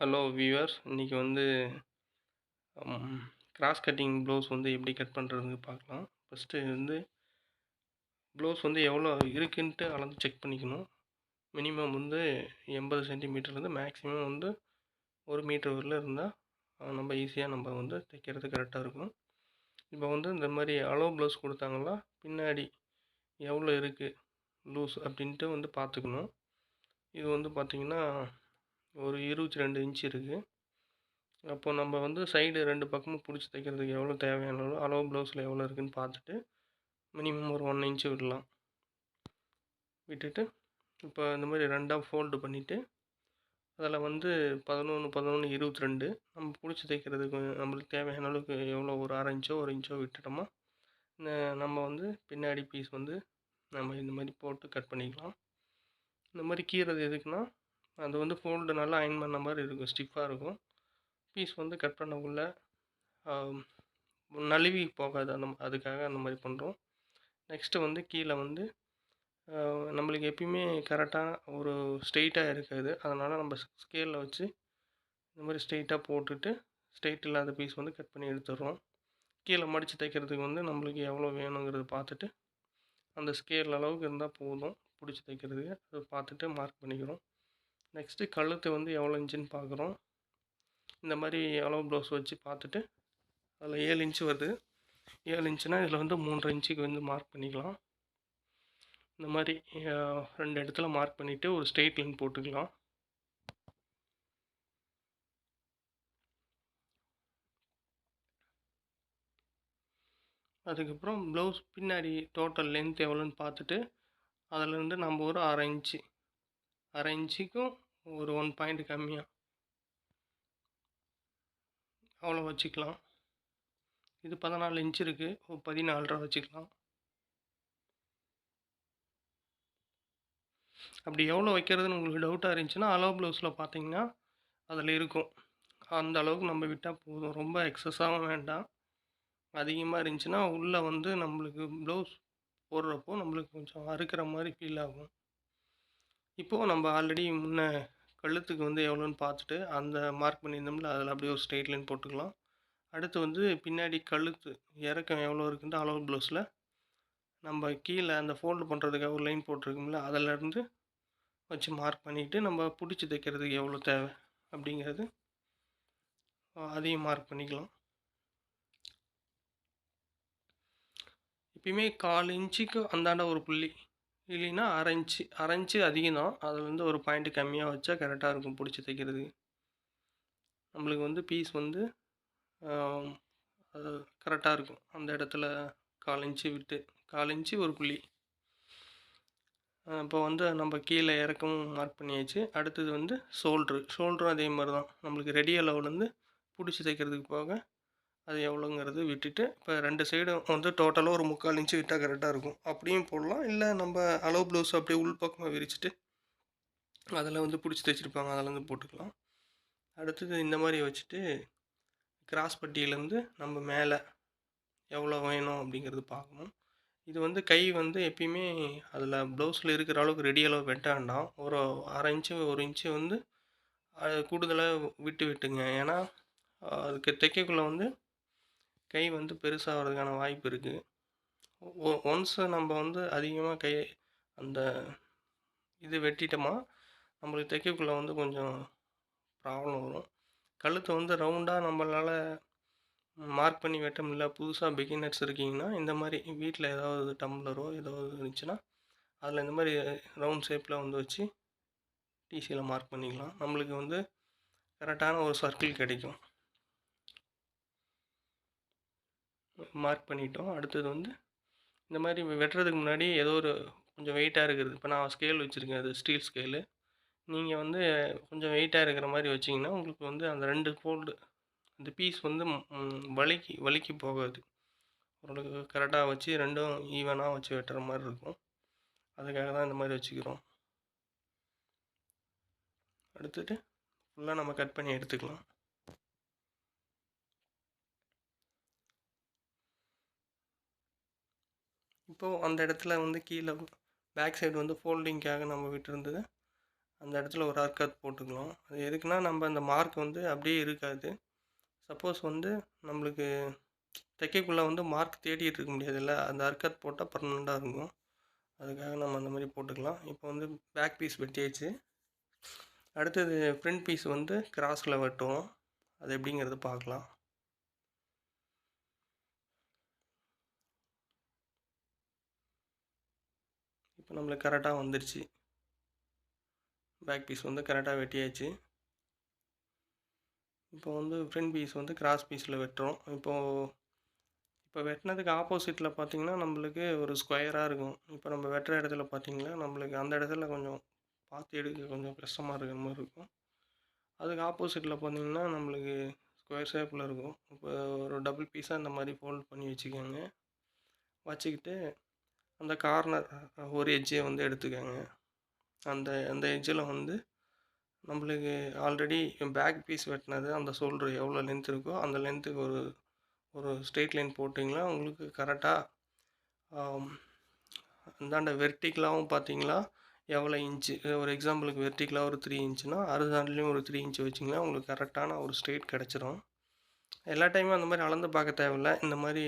Hello viewers, இன்றைக்கி வந்து cross cutting blouse வந்து எப்படி கட் பண்ணுறதுன்னு பார்க்கலாம். ஃபஸ்ட்டு வந்து ப்ளவுஸ் வந்து எவ்வளோ இருக்குன்ட்டு அளந்து செக் பண்ணிக்கணும். மினிமம் வந்து 80 சென்டிமீட்டர்லேருந்து மேக்ஸிமம் வந்து 1 மீட்டர் வரல இருந்தால் நம்ம ஈஸியாக நம்ம வந்து தைக்கிறது கரெக்டாக இருக்கும். இப்போ வந்து இந்த மாதிரி அளவு ப்ளவுஸ் கொடுத்தாங்களா பின்னாடி எவ்வளோ இருக்குது லூஸ் அப்படின்ட்டு வந்து பார்த்துக்கணும். இது வந்து பார்த்திங்கன்னா ஒரு 22 இன்ச் இருக்குது. அப்போ நம்ம வந்து சைடு 2 பக்கமும் பிடிச்சி தைக்கிறதுக்கு எவ்வளோ தேவையான அளவு ப்ளவுஸில் எவ்வளோ இருக்குதுன்னு பார்த்துட்டு மினிமம் ஒரு 1 இன்ச்சு விட்டுட்டு இப்போ இந்த மாதிரி 2ஆக ஃபோல்டு பண்ணிவிட்டு அதில் வந்து 11 11 22 நம்ம பிடிச்சி தைக்கிறதுக்கு நம்மளுக்கு தேவையான அளவுக்கு எவ்வளோ ஒரு 1/2 இன்ச்சோ 1 இன்ச்சோ விட்டுட்டோமா நம்ம வந்து பின்னாடி பீஸ் வந்து நம்ம இந்த மாதிரி போட்டு கட் பண்ணிக்கலாம். இந்த மாதிரி கீறது எதுக்குன்னா அது வந்து ஃபோல்டு நல்லா அயன் பண்ண மாதிரி இருக்கும், ஸ்டிஃபாக இருக்கும். பீஸ் வந்து கட் பண்ணக்குள்ள நழுவி போகாது, அதுக்காக அந்த மாதிரி பண்ணுறோம். நெக்ஸ்ட்டு வந்து கீழே வந்து நம்மளுக்கு எப்பயுமே கரெக்டாக ஒரு ஸ்ட்ரெயிட்டாக இருக்காது, அதனால் நம்ம ஸ்கேலில் வச்சு இந்த மாதிரி ஸ்ட்ரெயிட்டாக போட்டுட்டு ஸ்ட்ரெயிட் இல்லாத பீஸ் வந்து கட் பண்ணி எடுத்துடுறோம். கீழே மடித்து தைக்கிறதுக்கு வந்து நம்மளுக்கு எவ்வளோ வேணுங்கிறத பார்த்துட்டு அந்த ஸ்கேல் அளவுக்கு இருந்தால் போதும் பிடிச்சி தைக்கிறதுக்கு. அதை பார்த்துட்டு மார்க் பண்ணிக்கிறோம். நெக்ஸ்ட்டு கழுத்து வந்து எவ்வளோ இன்ச்சுன்னு பார்க்குறோம். இந்த மாதிரி அளவு ப்ளவுஸ் வச்சு பார்த்துட்டு அதில் 7 இன்ச்சு வருது. 7 இன்ச்சுனால் இதில் வந்து 3.5 இன்ச்சுக்கு வந்து மார்க் பண்ணிக்கலாம். இந்த மாதிரி 2 இடத்துல மார்க் பண்ணிவிட்டு ஒரு ஸ்ட்ரெயிட் லைன் போட்டுக்கலாம். அதுக்கப்புறம் ப்ளவுஸ் பின்னாடி டோட்டல் லென்த் எவ்வளோன்னு பார்த்துட்டு அதிலேருந்து நம்ம ஒரு 1/2 இன்ச்சுக்கும் ஒரு 1 பாயிண்ட் கம்மியாக அவ்வளோ வச்சுக்கலாம். இது 14 இன்ச் இருக்குது, 14.5 வச்சுக்கலாம். அப்படி எவ்வளோ வைக்கிறதுன்னு உங்களுக்கு டவுட்டாக இருந்துச்சுன்னா அளவு ப்ளவுஸில் பார்த்தீங்கன்னா அதில் இருக்கும். அந்த அளவுக்கு நம்ம விட்டால் போதும், ரொம்ப எக்ஸஸாகவும் வேண்டாம். அதிகமாக இருந்துச்சுன்னா உள்ளே வந்து நம்மளுக்கு ப்ளவுஸ் போடுறப்போ நம்மளுக்கு கொஞ்சம் அறுக்கிற மாதிரி ஃபீல் ஆகும். இப்போது நம்ம ஆல்ரெடி முன்ன கழுத்துக்கு வந்து எவ்வளோன்னு பார்த்துட்டு அந்த மார்க் பண்ணியிருந்தோம்ல அதில் அப்படியே ஒரு ஸ்ட்ரெயிட் லைன் போட்டுக்கலாம். அடுத்து வந்து பின்னாடி கழுத்து இறக்கம் எவ்வளோ இருக்குன்ட்டு அளவு ப்ளவுஸில் நம்ம கீழே அந்த ஃபோல்டு பண்ணுறதுக்காக ஒரு லைன் போட்டிருக்கோம்ல அதிலேருந்து வச்சு மார்க் பண்ணிவிட்டு நம்ம பிடிச்சி தைக்கிறதுக்கு எவ்வளோ தேவை அப்படிங்கிறது அதையும் மார்க் பண்ணிக்கலாம். எப்பயுமே 1/4 இன்ச்சுக்கு அந்தாண்ட ஒரு புள்ளி, இல்லைன்னா 1/2 இன்ச்சு அதிகம் தான், அதில் வந்து ஒரு பாயிண்ட் கம்மியாக வச்சா கரெக்டாக இருக்கும் பிடிச்சி தைக்கிறதுக்கு. நம்மளுக்கு வந்து பீஸ் வந்து கரெக்டாக இருக்கும். அந்த இடத்துல 1/4 இன்ச்சு விட்டு 1/4 இன்ச்சு ஒரு புள்ளி. இப்போ வந்து நம்ம கீழே இறக்கமும் மார்க் பண்ணியாச்சு. அடுத்தது வந்து ஷோல்டரும் அதே மாதிரி தான். நம்மளுக்கு ரெடி அளவுலேருந்து பிடிச்சி தைக்கிறதுக்கு போக அது எவ்வளோங்கிறது விட்டுட்டு இப்போ 2 சைடும் வந்து டோட்டலாக ஒரு 3/4 இன்ச்சு விட்டால் கரெக்டாக இருக்கும். அப்படியும் போடலாம், இல்லை நம்ம அளவு ப்ளவுஸ் அப்படியே உள் பக்கமாக விரிச்சிட்டு அதில் வந்து பிடிச்சி தைச்சிருப்பாங்க அதில் வந்து போட்டுக்கலாம். அடுத்தது இந்த மாதிரி வச்சுட்டு கிராஸ் பட்டியிலேருந்து நம்ம மேலே எவ்வளோ வேணும் அப்படிங்கிறது பார்க்கணும். இது வந்து கை வந்து எப்பயுமே அதில் ப்ளவுஸில் இருக்கிற அளவுக்கு ரெடி அளவு வெட்ட வேண்டாம். ஒரு 1/2 இன்ச்சு 1 இன்ச்சு வந்து அது கூடுதலாக விட்டுங்க. ஏன்னா அதுக்கு தைக்கக்குள்ளே வந்து கை வந்து பெருசாகிறதுக்கான வாய்ப்பு இருக்குது. ஒன்ஸ் நம்ம வந்து அதிகமாக அந்த இது வெட்டிட்டோமா நம்மளுக்கு தைக்கக்குள்ளே வந்து கொஞ்சம் ப்ராப்ளம் வரும். கழுத்தை வந்து ரவுண்டாக நம்மளால் மார்க் பண்ணி வெட்ட முடியல, புதுசாக பிகினர்ஸ் இருக்கீங்கன்னா இந்த மாதிரி வீட்டில் ஏதாவது டம்ளரோ ஏதாவது இருந்துச்சுன்னா அதில் இந்த மாதிரி ரவுண்ட் ஷேப்பில் வந்து வச்சு டிசியில் மார்க் பண்ணிக்கலாம். நம்மளுக்கு வந்து கரெக்டான ஒரு சர்க்கிள் கிடைக்கும். மார்க் பண்ணிட்டோம். அடுத்தது வந்து இந்த மாதிரி வெட்டுறதுக்கு முன்னாடி ஏதோ ஒரு கொஞ்சம் வெயிட்டாக இருக்கிறது, இப்போ நான் ஸ்கேல் வச்சுருக்கேன், அது ஸ்டீல் ஸ்கேலு. நீங்கள் வந்து கொஞ்சம் வெயிட்டாக இருக்கிற மாதிரி வச்சிங்கன்னா உங்களுக்கு வந்து அந்த 2 ஃபோல்டு அந்த பீஸ் வந்து வலிக்கு போகாது. உங்களுக்கு கரெக்டாக வச்சு 2ம் ஈவனாக வச்சு வெட்டுற மாதிரி இருக்கும். அதுக்காக தான் இந்த மாதிரி வச்சுக்கிறோம். அடுத்துட்டு ஃபுல்லாக நம்ம கட் பண்ணி எடுத்துக்கலாம். இப்போது அந்த இடத்துல வந்து கீழே பேக் சைடு வந்து ஃபோல்டிங்காக நம்ம விட்டுருந்தது அந்த இடத்துல ஒரு அர்க்காத் போட்டுக்கலாம். அது எதுக்குன்னா, நம்ம அந்த மார்க் வந்து அப்படியே இருக்காது. சப்போஸ் வந்து நம்மளுக்கு தைக்கக்குள்ள வந்து மார்க் தேடிட்டு இருக்க முடியாதுல்ல, அந்த அர்க்காத் போட்டால் பர்மனெண்ட்டாக இருக்கும். அதுக்காக நம்ம அந்த மாதிரி போட்டுக்கலாம். இப்போ வந்து பேக் பீஸ் வெட்டியாச்சு. அடுத்தது ஃப்ரண்ட் பீஸ் வந்து கிராஸில் வெட்டுவோம். அது எப்படிங்கிறது பார்க்கலாம். இப்போ நம்மளுக்கு கரெக்டாக வந்துருச்சு. பேக் பீஸ் வந்து கரெக்டாக வெட்டியாச்சு. இப்போ வந்து ஃப்ரண்ட் பீஸ் வந்து கிராஸ் பீஸில் வெட்டுறோம். இப்போ வெட்டினதுக்கு ஆப்போசிட்டில் பார்த்தீங்கன்னா நம்மளுக்கு ஒரு ஸ்கொயராக இருக்கும். இப்போ நம்ம வெட்டுற இடத்துல பார்த்தீங்கன்னா நம்மளுக்கு அந்த இடத்துல கொஞ்சம் பார்த்து எடுக்க கொஞ்சம் கஷ்டமாக இருக்கிற மாதிரி இருக்கும். அதுக்கு ஆப்போசிட்டில் பார்த்தீங்கன்னா நம்மளுக்கு ஸ்கொயர் ஷேப்பில் இருக்கும். இப்போ ஒரு டபுள் பீஸாக இந்த மாதிரி ஃபோல்ட் பண்ணி வச்சுக்கோங்க. வச்சுக்கிட்டு அந்த கார்னர் ஒரு எட்ஜை வந்து எடுத்துக்கோங்க. அந்த அந்த எட்ஜில் வந்து நம்மளுக்கு ஆல்ரெடி பேக் பீஸ் வெட்டினது அந்த ஷோல்டர் எவ்வளோ லென்த் இருக்கோ அந்த லென்த்துக்கு ஒரு ஒரு ஸ்ட்ரெயிட் லைன் போட்டிங்கன்னா உங்களுக்கு கரெக்டாக அந்தாண்ட வெர்டிக்கலாகவும் பார்த்தீங்களா எவ்வளோ இன்ச்சு. ஒரு எக்ஸாம்பிளுக்கு வெர்டிக்கலாக ஒரு 3 இன்ச்சுனா ஹரிசாண்டல்லையும் ஒரு 3 இன்ச்சு வச்சிங்கன்னா உங்களுக்கு கரெக்டான ஒரு ஸ்ட்ரெயிட் கிடச்சிரும். எல்லா டைமும் அந்த மாதிரி அளந்து பார்க்க தேவையில்ல. இந்த மாதிரி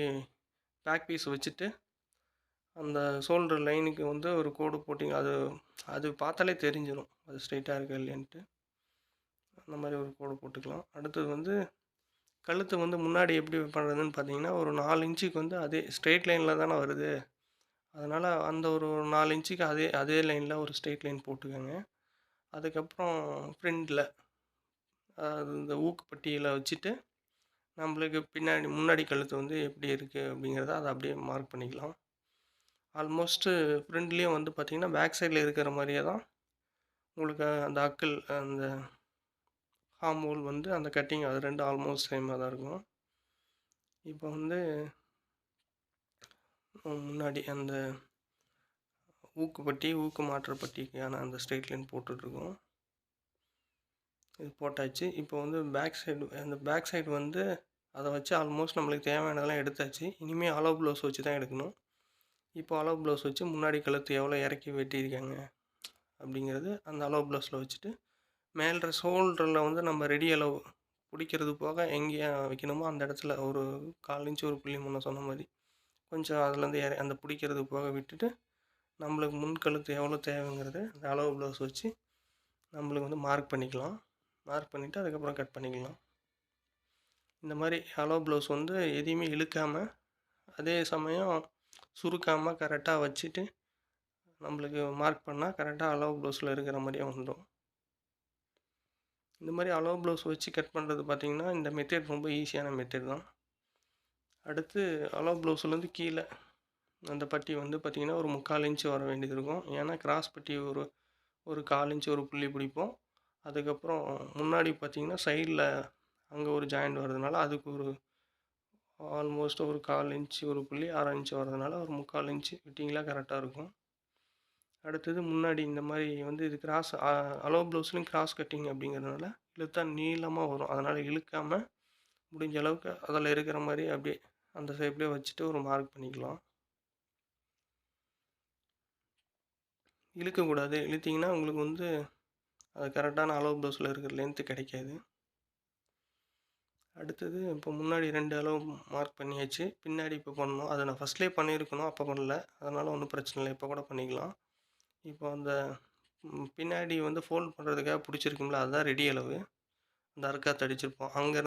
பேக் பீஸ் வச்சுட்டு அந்த ஷோல்டர் லைனுக்கு வந்து ஒரு கோடு போட்டிங்க அது அது பார்த்தாலே தெரிஞ்சிடும் அது ஸ்ட்ரெயிட்டாக இருக்கா இல்லைன்ட்டு. அந்த மாதிரி ஒரு கோடு போட்டுக்கலாம். அடுத்தது வந்து கழுத்து வந்து முன்னாடி எப்படி பண்ணுறதுன்னு பார்த்தீங்கன்னா ஒரு 4 இன்ச்சுக்கு வந்து அதே ஸ்ட்ரெயிட் லைனில் தானே வருது. அதனால் அந்த ஒரு 4 இன்ச்சுக்கு அதே அதே லைனில் ஒரு ஸ்ட்ரெயிட் லைன் போட்டுக்கோங்க. அதுக்கப்புறம் ஃப்ரண்டில் இந்த ஊக்கு பட்டியில் வச்சுட்டு நம்மளுக்கு முன்னாடி கழுத்து வந்து எப்படி இருக்குது அப்படிங்கிறத அதை அப்படியே மார்க் பண்ணிக்கலாம். ஆல்மோஸ்ட்டு ஃப்ரண்ட்லேயும் வந்து பார்த்திங்கன்னா பேக் சைடில் இருக்கிற மாதிரியே தான் உங்களுக்கு அந்த அக்கிள் அந்த ஹார்ம் ஹோல் வந்து அந்த கட்டிங் அது ரெண்டும் ஆல்மோஸ்ட் சேமாக தான் இருக்கும். இப்போ வந்து முன்னாடி அந்த ஊக்கு மாற்று பட்டிக்கான அந்த ஸ்ட்ரெயிட் லைன் போட்டுட்ருக்கோம். இது போட்டாச்சு. இப்போ வந்து பேக் சைடு வந்து அதை வச்சு ஆல்மோஸ்ட் நம்மளுக்கு தேவையானதெல்லாம் எடுத்தாச்சு. இனிமேல் அலோ ப்ளவுஸ் வச்சு தான் எடுக்கணும். இப்போ அலோ ப்ளவுஸ் வச்சு முன்னாடி கழுத்து எவ்வளோ இறக்கி வெட்டியிருக்காங்க அப்படிங்கிறது அந்த அலோ ப்ளவுஸில் வச்சுட்டு மேலே ஷோல்டரில் வந்து நம்ம ரெடி அளவு பிடிக்கிறது போக எங்கேயா வைக்கணுமோ அந்த இடத்துல ஒரு 1/4 இன்ச்சு ஒரு புள்ளி முன்ன சொன்ன மாதிரி கொஞ்சம் அதுலேருந்து அந்த பிடிக்கிறது போக விட்டுட்டு நம்மளுக்கு முன் கழுத்து எவ்வளோ தேவைங்கிறது அந்த அளவு ப்ளவுஸ் வச்சு நம்மளுக்கு வந்து மார்க் பண்ணிக்கலாம். மார்க் பண்ணிவிட்டு அதுக்கப்புறம் கட் பண்ணிக்கலாம். இந்த மாதிரி அளோ ப்ளவுஸ் வந்து எதையுமே இழுக்காமல் அதே சமயம் சுருக்காமல் கரெக்டாக வச்சுட்டு நம்மளுக்கு மார்க் பண்ணால் கரெக்டாக அளவு ப்ளவுஸில் இருக்கிற மாதிரியே வந்துடும். இந்த மாதிரி அளவு ப்ளவுஸ் வச்சு கட் பண்ணுறது பார்த்திங்கன்னா இந்த மெத்தட் ரொம்ப ஈஸியான மெத்தட் தான். அடுத்து அளவு ப்ளவுஸ்லேருந்து கீழே அந்த பட்டி வந்து பார்த்திங்கன்னா ஒரு 3/4 இன்ச்சு வர வேண்டியது இருக்கும். ஏன்னா கிராஸ் பட்டி ஒரு 1/4 இன்ச்சு ஒரு புள்ளி பிடிப்போம். அதுக்கப்புறம் முன்னாடி பார்த்திங்கன்னா சைடில் அங்கே ஒரு ஜாயிண்ட் வர்றதுனால அதுக்கு ஒரு ஆல்மோஸ்ட் ஒரு 1/4 இன்ச்சு ஒரு புள்ளி 1/2 இன்ச்சு வர்றதுனால ஒரு 3/4 இன்ச்சு ஃபிட்டிங்லாம் கரெக்டாக இருக்கும். அடுத்தது முன்னாடி இந்த மாதிரி வந்து இது கிராஸ் அலோ ப்ளவுஸ்லையும் கிராஸ் கட்டிங் அப்படிங்கிறதுனால இழுத்தா நீளமாக வரும். அதனால் இழுக்காமல் முடிஞ்ச அளவுக்கு அதில் இருக்கிற மாதிரி அப்படியே அந்த ஷேப்லேயே வச்சுட்டு ஒரு மார்க் பண்ணிக்கலாம். இழுக்கக்கூடாது. இழுத்திங்கன்னா உங்களுக்கு வந்து அது கரெக்டான அளவு ப்ளவுஸில் இருக்கிற லென்த்து கிடைக்காது. அடுத்தது இப்போ முன்னாடி 2 அளவு மார்க் பண்ணியாச்சு. பின்னாடி இப்போ பண்ணணும். அதை நான் ஃபஸ்ட்லேயே பண்ணியிருக்கணும், அப்போ பண்ணல. அதனால் ஒன்றும் பிரச்சனை இல்லை, இப்போ கூட பண்ணிக்கலாம். இப்போ அந்த பின்னாடி வந்து ஃபோல்ட் பண்ணுறதுக்காக பிடிச்சிருக்கும்ல அதுதான் ரெடி அளவு. அந்த அர்க்காத் அடிச்சிருப்போம் அங்கே